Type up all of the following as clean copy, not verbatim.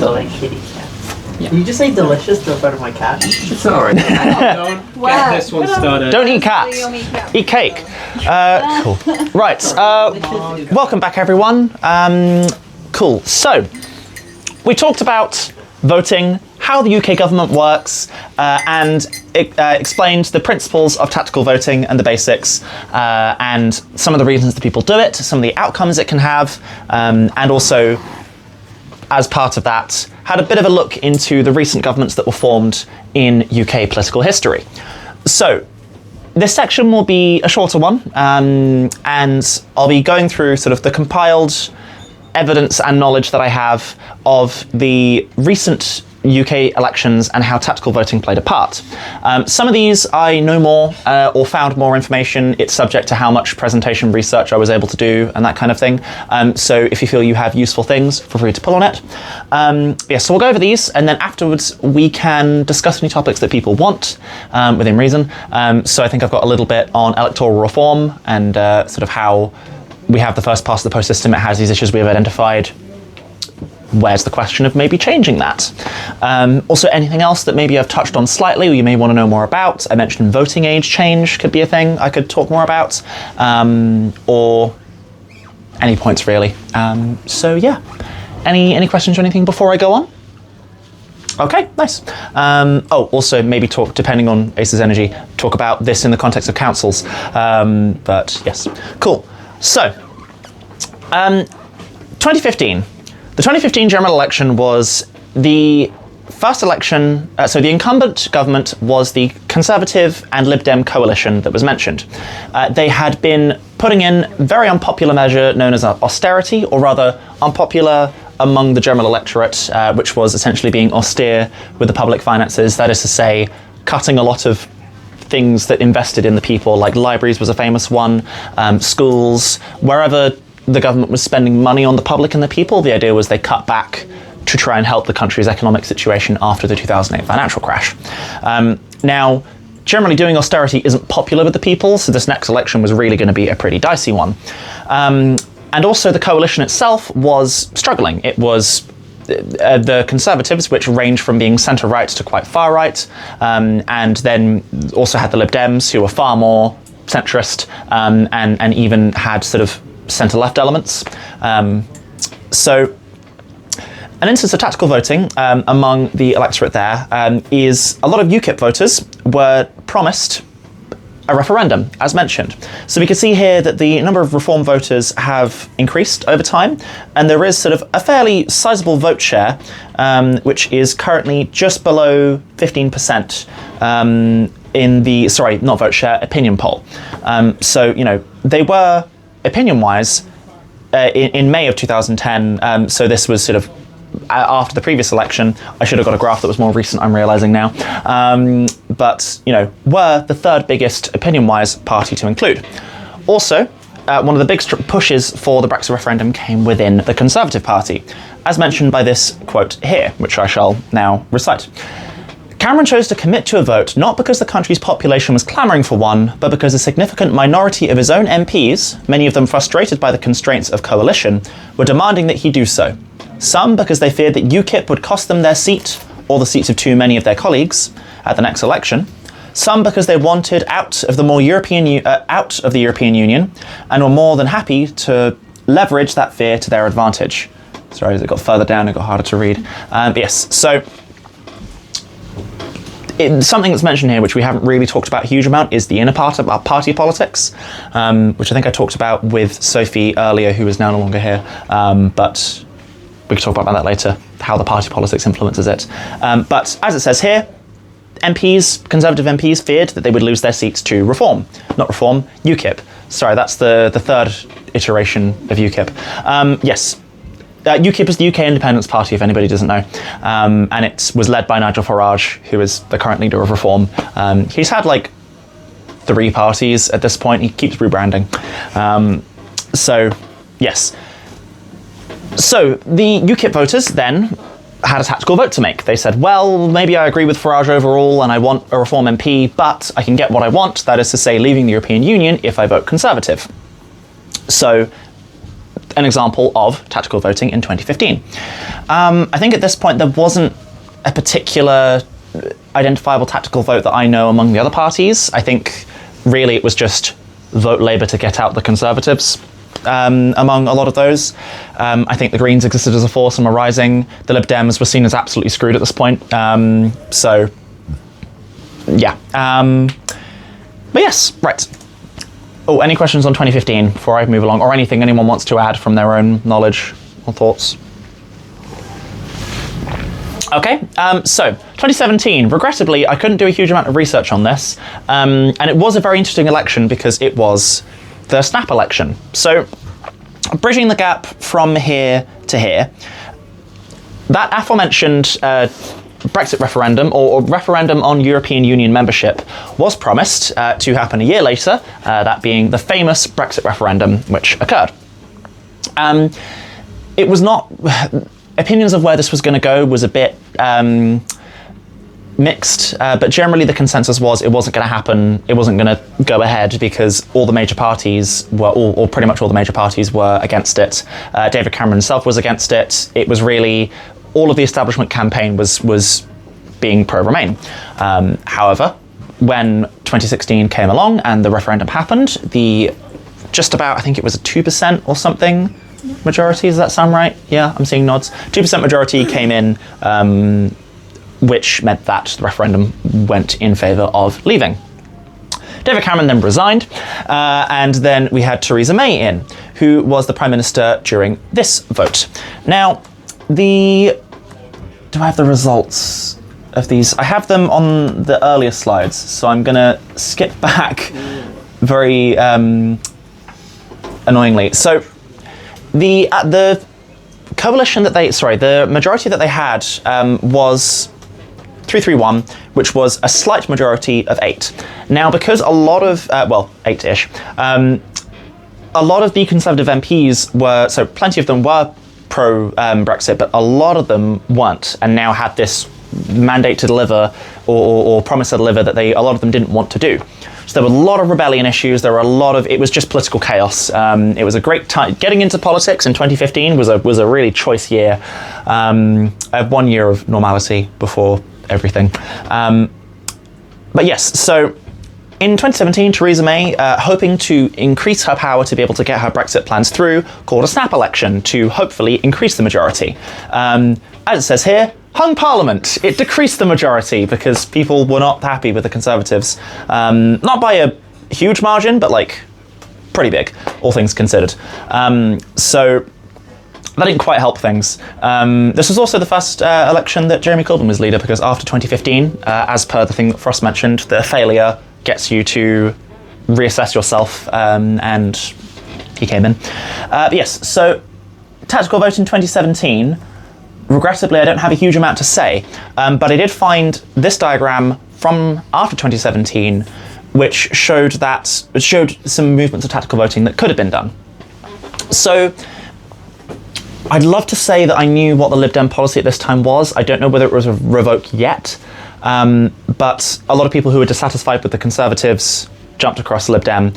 like kitty cat. Yeah. Did you just say delicious to refer to my cat? It's alright. Don't get this one started. Don't eat cats. Eat cake. Cool. Right. Welcome back, everyone. Cool. So, we talked about voting, how the UK government works, and explained the principles of tactical voting and the basics, and some of the reasons that people do it, some of the outcomes it can have, and also, as part of that, had a bit of a look into the recent governments that were formed in UK political history. So, this section will be a shorter one, and I'll be going through sort of the compiled evidence and knowledge that I have of the recent UK elections and how tactical voting played a part. Some of these I know more or found more information. It's subject to how much presentation research I was able to do and that kind of thing. So if you feel you have useful things, feel free to pull on it. So we'll go over these, and then afterwards we can discuss any topics that people want within reason. So I think I've got a little bit on electoral reform and sort of how we have the first pass of the post system. It has these issues we have identified. Where's the question of maybe changing that? Also, anything else that maybe I've touched on slightly or you may want to know more about. I mentioned voting age change could be a thing I could talk more about, or any points really. So yeah, any questions or anything before I go on? Okay, nice. Also maybe talk, depending on ACE's energy, talk about this in the context of councils. But yes, cool. So, 2015. The 2015 general election was the first election, so the incumbent government was the Conservative and Lib Dem coalition that was mentioned. They had been putting in a very unpopular measure known as austerity, or rather unpopular among the general electorate, which was essentially being austere with the public finances, that is to say, cutting a lot of things that invested in the people, like libraries was a famous one, schools, wherever the government was spending money on the public and the people, the idea was they cut back to try and help the country's economic situation after the 2008 financial crash. Now, generally doing austerity isn't popular with the people, so this next election was really going to be a pretty dicey one. And also the coalition itself was struggling. It was the Conservatives, which range from being centre-right to quite far-right, and then also had the Lib Dems, who were far more centrist, and even had sort of centre-left elements. So an instance of tactical voting among the electorate there is a lot of UKIP voters were promised a referendum, as mentioned. So we can see here that the number of Reform voters have increased over time, and there is sort of a fairly sizable vote share, which is currently just below 15% in the, sorry, not vote share, opinion poll. So, you know, they were, opinion-wise, in May of 2010, so this was sort of after the previous election. I should have got a graph that was more recent, I'm realising now. But, you know, were the third biggest opinion-wise party to include. Also, one of the big pushes for the Brexit referendum came within the Conservative Party, as mentioned by this quote here, which I shall now recite. Cameron chose to commit to a vote not because the country's population was clamouring for one, but because a significant minority of his own MPs, many of them frustrated by the constraints of coalition, were demanding that he do so. Some because they feared that UKIP would cost them their seat, or the seats of too many of their colleagues, at the next election. Some because they wanted out of the European Union, and were more than happy to leverage that fear to their advantage. Sorry, as it got further down, it got harder to read. Yes, so something that's mentioned here, which we haven't really talked about a huge amount, is the inner part about party politics, which I think I talked about with Sophie earlier, who is now no longer here, but we can talk about that later, how the party politics influences it. But as it says here, MPs, Conservative MPs, feared that they would lose their seats to Reform. Not Reform, UKIP. Sorry, that's the third iteration of UKIP. Yes. UKIP is the UK Independence Party, if anybody doesn't know, and it was led by Nigel Farage, who is the current leader of Reform. He's had like 3 parties at this point. He keeps rebranding. So, yes. So the UKIP voters then had a tactical vote to make. They said, well, maybe I agree with Farage overall and I want a Reform MP, but I can get what I want, that is to say leaving the European Union, if I vote Conservative. So an example of tactical voting in 2015. I think at this point there wasn't a particular identifiable tactical vote that I know among the other parties. I think really it was just vote Labour to get out the Conservatives among a lot of those. I think the Greens existed as a force and were rising. The Lib Dems were seen as absolutely screwed at this point. So, yeah. But yes, right. Oh, any questions on 2015 before I move along, or anything anyone wants to add from their own knowledge or thoughts? Okay, so 2017, regrettably, I couldn't do a huge amount of research on this, and it was a very interesting election because it was the snap election. So, bridging the gap from here to here, that aforementioned Brexit referendum, or referendum on European Union membership, was promised to happen a year later, that being the famous Brexit referendum, which occurred. It was not... Opinions of where this was going to go was a bit mixed, but generally the consensus was it wasn't going to happen, it wasn't going to go ahead because all the major parties were, or pretty much all the major parties were against it. David Cameron himself was against it. It was really... all of the establishment campaign was being pro-Remain. However, when 2016 came along and the referendum happened, the just about, I think it was a 2% or something majority, does that sound right? Yeah, I'm seeing nods. 2% majority came in, which meant that the referendum went in favour of leaving. David Cameron then resigned, and then we had Theresa May in, who was the Prime Minister during this vote. Now, do I have the results of these? I have them on the earlier slides, so I'm going to skip back very annoyingly. So the coalition that the majority that they had was 331, which was a slight majority of 8. Now, because a lot of, 8-ish, a lot of the Conservative MPs were, so plenty of them were pro-Brexit, but a lot of them weren't, and now had this mandate to deliver or promise to deliver that a lot of them didn't want to do. So there were a lot of rebellion issues, it was just political chaos. It was a great time. Getting into politics in 2015 was a really choice year. I have 1 year of normality before everything. But yes, so in 2017, Theresa May, hoping to increase her power to be able to get her Brexit plans through, called a snap election to hopefully increase the majority. As it says here, hung Parliament. It decreased the majority because people were not happy with the Conservatives. Not by a huge margin, but like pretty big, all things considered. So that didn't quite help things. This was also the first election that Jeremy Corbyn was leader, because after 2015, as per the thing that Frost mentioned, the failure gets you to reassess yourself, and he came in. But yes, so tactical vote in 2017, regrettably I don't have a huge amount to say, but I did find this diagram from after 2017, which showed some movements of tactical voting that could have been done. So I'd love to say that I knew what the Lib Dem policy at this time was. I don't know whether it was a revoke yet, but a lot of people who were dissatisfied with the Conservatives jumped across Lib Dem.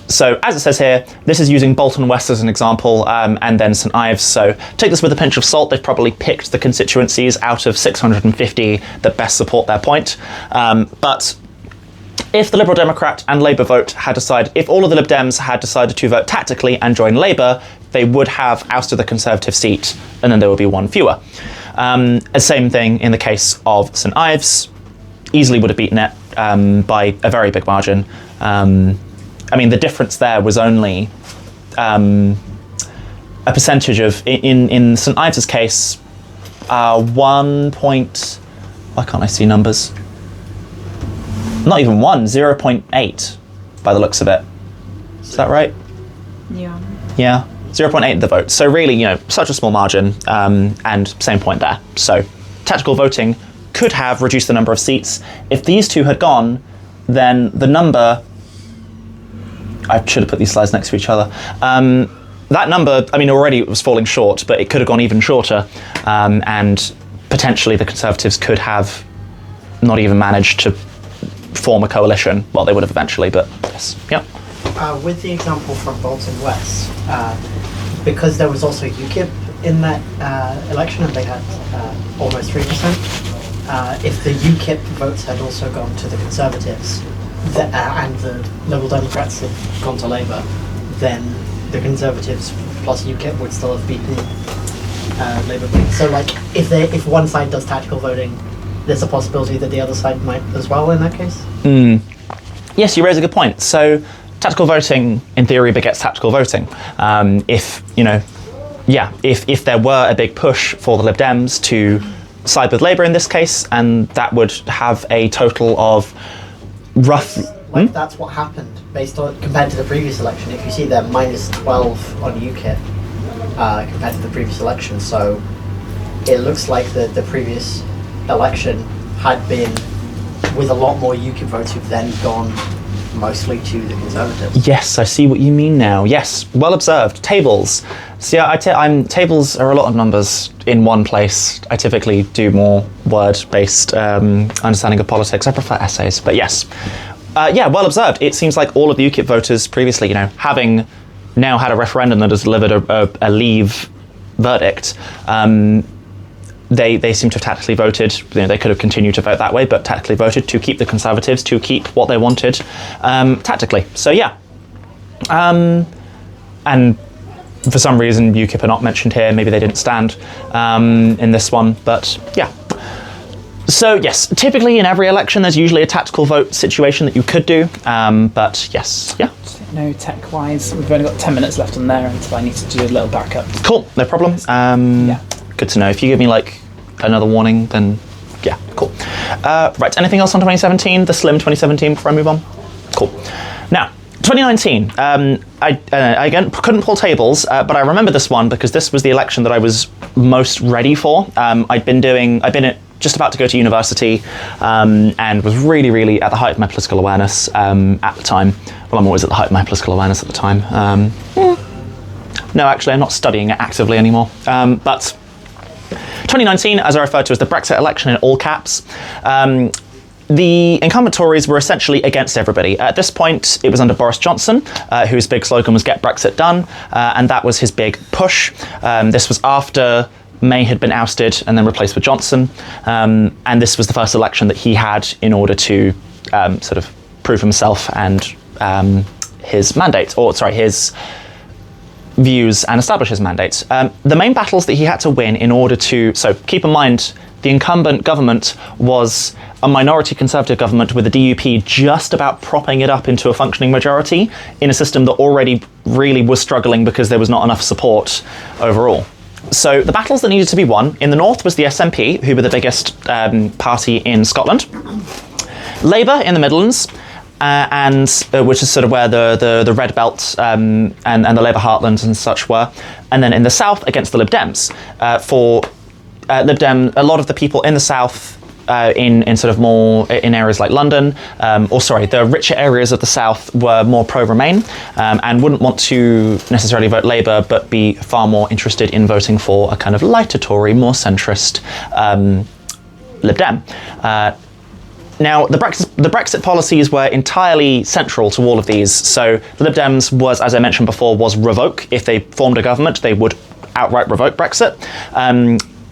So, as it says here, this is using Bolton West as an example, and then St Ives. So, take this with a pinch of salt. They've probably picked the constituencies out of 650 that best support their point. But if the Liberal Democrat and Labour vote had decided, if all of the Lib Dems had decided to vote tactically and join Labour, they would have ousted the Conservative seat, and then there would be one fewer. The same thing in the case of St Ives. Easily would have beaten it by a very big margin. I mean, the difference there was only a percentage of, in St Ives' case, 1 point... Why can't I see numbers? Not even 0.8 by the looks of it. Is that right? Yeah. Yeah, 0.8 the vote. So really, such a small margin, and same point there. So tactical voting could have reduced the number of seats. If these two had gone, then the number... I should have put these slides next to each other. That number, I mean, already it was falling short, but it could have gone even shorter, and potentially the Conservatives could have not even managed to form a coalition. Well, they would have eventually, but yes. Yep. With the example from Bolton West, because there was also UKIP in that election, and they had almost 3%. If the UKIP votes had also gone to the Conservatives, and the Liberal Democrats had gone to Labour, then the Conservatives plus UKIP would still have beaten Labour. So, like, if one side does tactical voting, there's a possibility that the other side might as well in that case. Yes, you raise a good point. So, tactical voting, in theory, begets tactical voting. If there were a big push for the Lib Dems to side with Labour in this case, and that would have a total of that's what happened compared to the previous election. If you see, they're minus 12 on UKIP compared to the previous election. So it looks like the previous election had been with a lot more UKIP votes who've then gone mostly to the Conservatives. Yes, I see what you mean now. Yes, well observed. Tables. So yeah, tables are a lot of numbers in one place. I typically do more word-based understanding of politics. I prefer essays, but yes. Well observed. It seems like all of the UKIP voters previously, having now had a referendum that has delivered a leave verdict, they seem to have tactically voted. They could have continued to vote that way, but tactically voted to keep the Conservatives, to keep what they wanted tactically. So yeah. And for some reason, UKIP are not mentioned here. Maybe they didn't stand in this one, but yeah. So yes, typically in every election, there's usually a tactical vote situation that you could do, but yes, yeah. No, tech-wise, we've only got 10 minutes left on there until I need to do a little backup. Cool, no problem. Yeah. Good to know. If you give me like another warning, then yeah, cool. Right, anything else on 2017? The Slim 2017 before I move on? Cool. Now, 2019, I again couldn't pull tables, but I remember this one because this was the election that I was most ready for. I'd been just about to go to university and was really, really at the height of my political awareness at the time. Well, I'm always at the height of my political awareness at the time. No, actually, I'm not studying it actively anymore. But 2019, as I referred to as the Brexit election in all caps, the incumbent Tories were essentially against everybody. At this point, it was under Boris Johnson, whose big slogan was "Get Brexit Done," and that was his big push. This was after May had been ousted and then replaced with Johnson, and this was the first election that he had in order to sort of prove himself and his views and establish his mandate. The main battles that he had to win in order to... So keep in mind, the incumbent government was a minority Conservative government with the DUP just about propping it up into a functioning majority in a system that already really was struggling because there was not enough support overall. So the battles that needed to be won, in the north was the SNP, who were the biggest party in Scotland. Labour in the Midlands, and which is sort of where the Red Belt and the Labour heartlands and such were. And then in the south against the Lib Dems. For Lib Dem, a lot of the people in the south in sort of more in areas like London, the richer areas of the south were more pro-Remain and wouldn't want to necessarily vote Labour, but be far more interested in voting for a kind of lighter Tory, more centrist Lib Dem. Now, the Brexit policies were entirely central to all of these. So the Lib Dems was, as I mentioned before, was revoke. If they formed a government, they would outright revoke Brexit.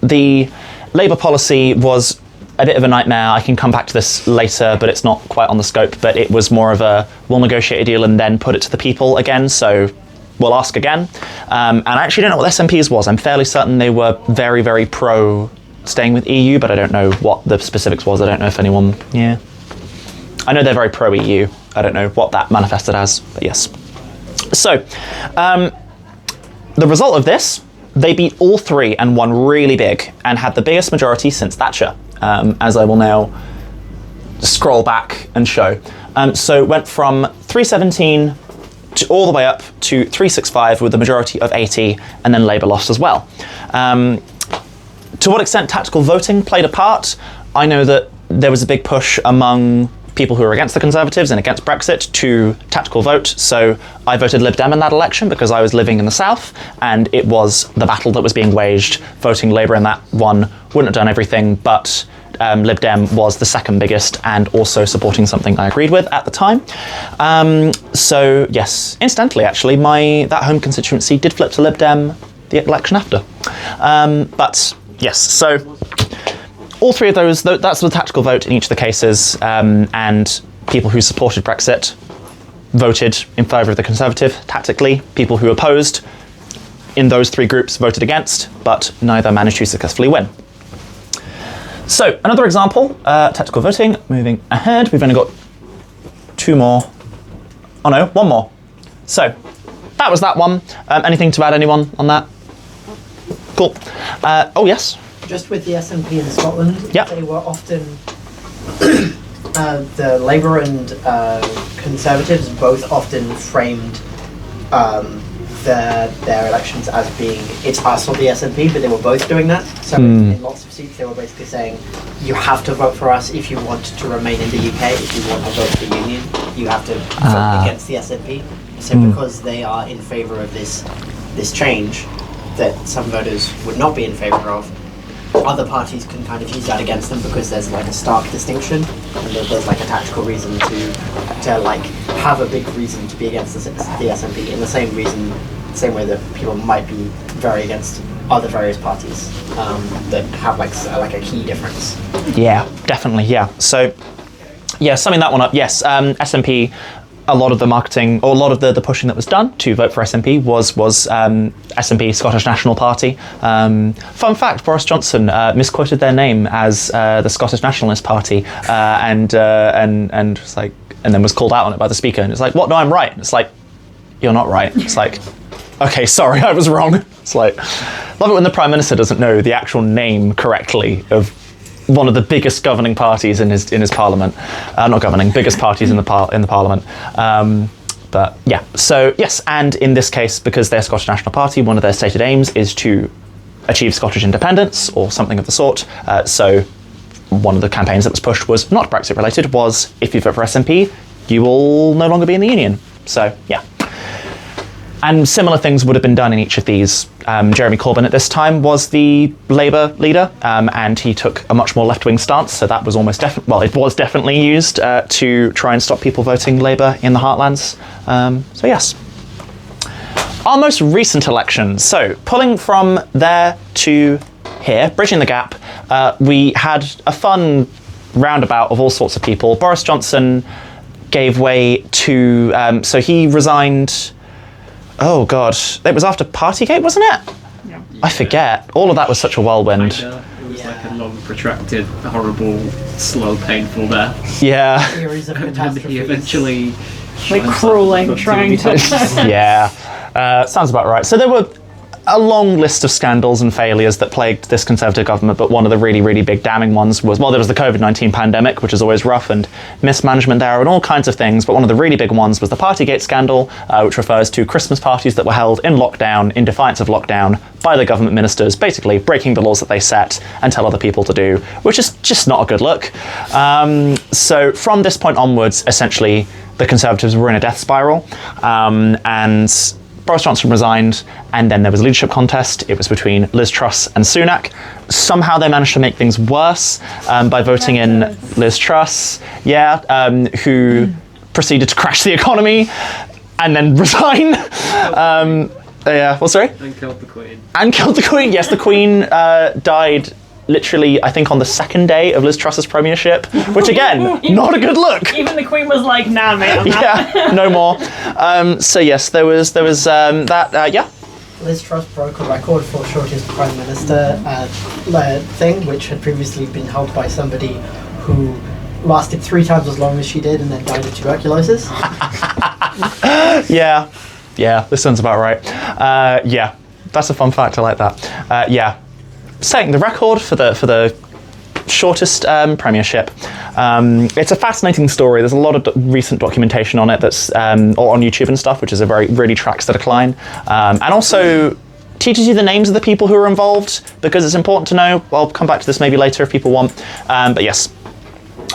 The Labour policy was a bit of a nightmare. I can come back to this later, but it's not quite on the scope. But it was more of a, we'll negotiate a deal and then put it to the people again. So we'll ask again. And I actually don't know what SNP's was. I'm fairly certain they were very, very pro staying with EU, but I don't know what the specifics was. I don't know if anyone, yeah. I know they're very pro-EU. I don't know what that manifested as, but yes. So, the result of this, they beat all three and won really big and had the biggest majority since Thatcher, as I will now scroll back and show. So it went from 317 to all the way up to 365 with a majority of 80, and then Labour lost as well. To what extent tactical voting played a part, I know that there was a big push among people who were against the Conservatives and against Brexit to tactical vote. So I voted Lib Dem in that election because I was living in the south, and it was the battle that was being waged. Voting Labour in that one wouldn't have done everything, but Lib Dem was the second biggest and also supporting something I agreed with at the time. So yes, incidentally, actually, that home constituency did flip to Lib Dem the election after. But yes, so all three of those, that's the tactical vote in each of the cases, and people who supported Brexit voted in favour of the Conservative tactically. People who opposed in those three groups voted against, but neither managed to successfully win. So another example, tactical voting, moving ahead. We've only got two more. Oh no, one more. So that was that one. Anything to add, anyone, on that? Cool. Oh yes. Just with the SNP in Scotland, Yep. they were often the Labour and Conservatives both often framed their elections as being it's us or the SNP, but they were both doing that. So in lots of seats, they were basically saying you have to vote for us if you want to remain in the UK. If you want to vote for the Union, you have to vote against the SNP. So because they are in favour of this change that some voters would not be in favour of, other parties can kind of use that against them because there's like a stark distinction and there's like a tactical reason to like have a big reason to be against the SNP in the same way that people might be very against other various parties that have like a key difference. Yeah, definitely, yeah. So, yeah, summing that one up, yes, SNP, a lot of the marketing, or a lot of the pushing that was done to vote for SNP was SNP, Scottish National Party. Fun fact, Boris Johnson misquoted their name as the Scottish Nationalist Party, and was like, and then was called out on it by the speaker, and it's like, what, no, I'm right. And it's like, you're not right. It's like, okay, sorry, I was wrong. It's like, love it when the Prime Minister doesn't know the actual name correctly of one of the biggest governing parties in his parliament. Not governing, biggest parties in the parliament. But yeah, so yes, and in this case, because they're Scottish National Party, one of their stated aims is to achieve Scottish independence or something of the sort. So one of the campaigns that was pushed was not Brexit related, was if you vote for SNP, you will no longer be in the Union. So yeah. And similar things would have been done in each of these. Jeremy Corbyn at this time was the Labour leader, and he took a much more left-wing stance, so that was almost it was definitely used to try and stop people voting Labour in the heartlands. So yes. Our most recent elections, so pulling from there to here, bridging the gap, we had a fun roundabout of all sorts of people. Boris Johnson gave way to, so he resigned. Oh god, it was after Partygate, wasn't it? Yeah. I forget. All of that was such a whirlwind. Kinda. It was like a long, protracted, horrible, slow, painful death. Yeah. Series of And then catastrophes. he eventually Like crawling, trying to. Yeah. Sounds about right. So there were a long list of scandals and failures that plagued this Conservative government, but one of the really, really big damning ones was, well, there was the COVID-19 pandemic, which is always rough, and mismanagement there and all kinds of things, but one of the really big ones was the Partygate scandal, which refers to Christmas parties that were held in lockdown, in defiance of lockdown, by the government ministers, basically breaking the laws that they set and tell other people to do, which is just not a good look. So from this point onwards, essentially, the Conservatives were in a death spiral, and Boris Johnson resigned, and then there was a leadership contest. It was between Liz Truss and Sunak. Somehow they managed to make things worse by voting in Liz Truss, who proceeded to crash the economy and then resign. Sorry? and killed the Queen. And killed the Queen. Yes, the Queen died literally, I think, on the second day of Liz Truss's premiership, which again, not a good look. Even the Queen was like, nah, mate, I'm out. Yeah, no more. So yes, there was that. Yeah. Liz Truss broke a record for shortest Prime Minister thing, which had previously been held by somebody who lasted 3 times as long as she did and then died of tuberculosis. Yeah, this sounds about right. Yeah, that's a fun fact. I like that. Yeah, setting the record for the shortest premiership. It's a fascinating story. There's a lot of recent documentation on it that's or on YouTube and stuff, which is really tracks the decline, and also teaches you the names of the people who are involved, because it's important to know. I'll come back to this maybe later if people want, but yes.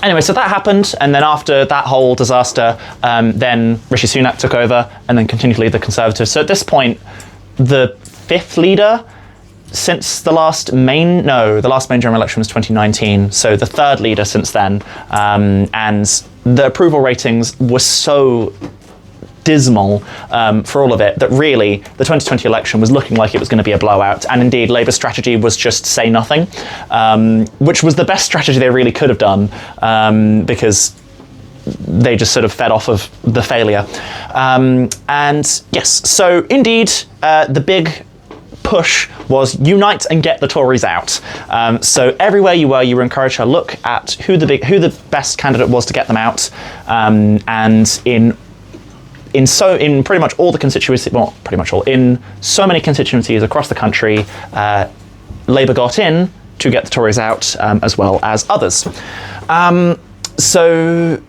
Anyway, so that happened, and then after that whole disaster, then Rishi Sunak took over and then continued to lead the Conservatives. So at this point, the 5th leader since the last main general election was 2019, so the third leader since then, and the approval ratings were so dismal for all of it that really the 2020 election was looking like it was going to be a blowout, and indeed Labour's strategy was just say nothing, which was the best strategy they really could have done, because they just sort of fed off of the failure. And yes, so indeed the big push was unite and get the Tories out. So everywhere you were encouraged to look at who the best candidate was to get them out, and in pretty much all the constituencies, well, pretty much all, in so many constituencies across the country, Labour got in to get the Tories out, as well as others. So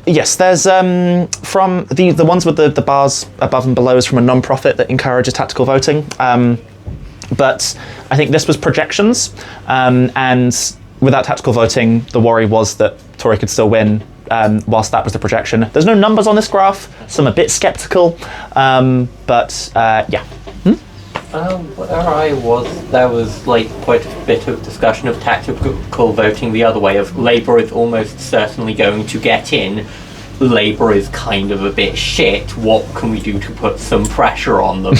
yes, there's from the ones with the bars above and below is from a non-profit that encourages tactical voting. But I think this was projections, and without tactical voting, the worry was that Tory could still win, whilst that was the projection. There's no numbers on this graph, so I'm a bit sceptical, but yeah. Where I was, there was like quite a bit of discussion of tactical voting the other way, of Labour is almost certainly going to get in, Labour is kind of a bit shit, what can we do to put some pressure on them,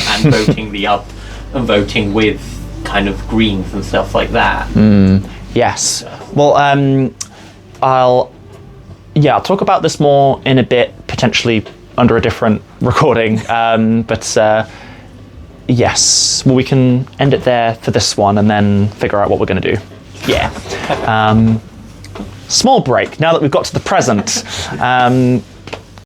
and voting with kind of Greens and stuff like that. Yes. Well, I'll talk about this more in a bit, potentially under a different recording, but yes, well, we can end it there for this one and then figure out what we're going to do. Yeah. Small break, now that we've got to the present.